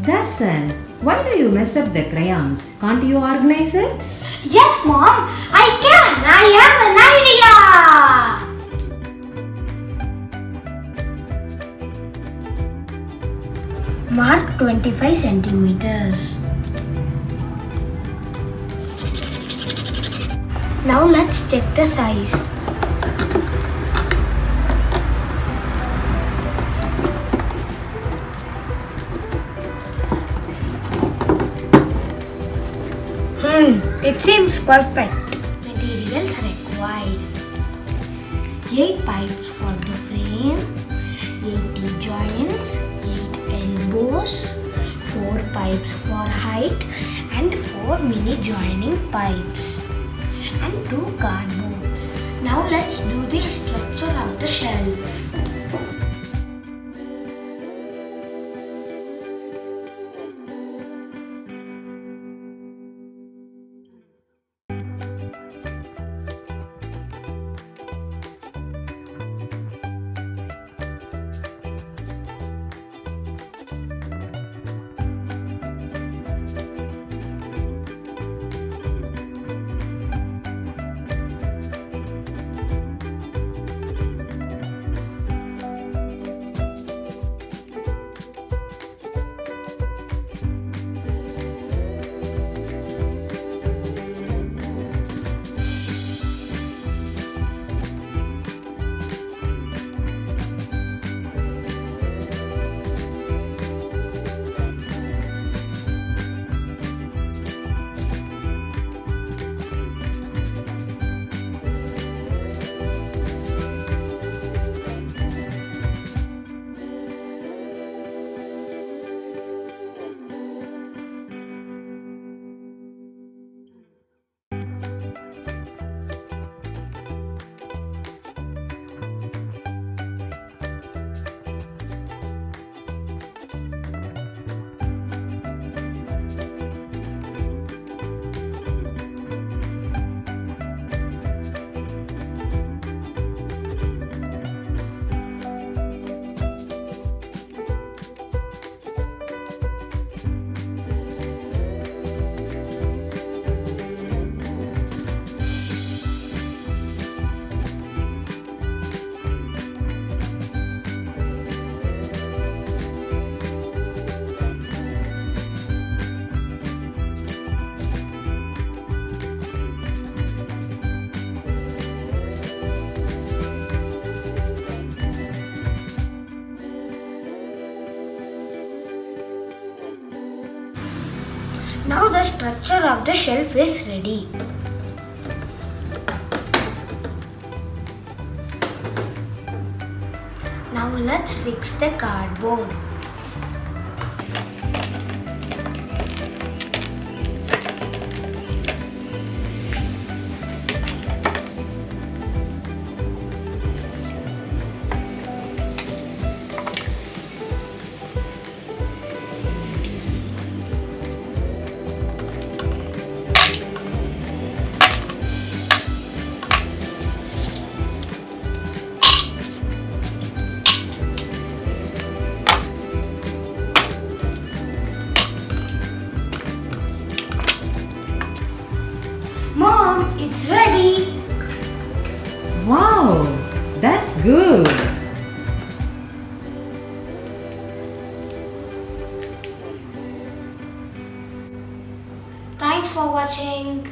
Darshan, why do you mess up the crayons? Can't you organize it? Yes, Mom, I can. I have an idea. Mark 25 centimeters. Now let's check the size. It seems perfect. Materials required: 8 pipes for the frame, 8 T-joints, 8 elbows, 4 pipes for height and 4 mini joining pipes and 2 cardboards. Now let's do the structure of the shelf. Now the structure of the shelf is ready. Now let's fix the cardboard. Mom, it's ready. Wow, that's good. Thanks for watching.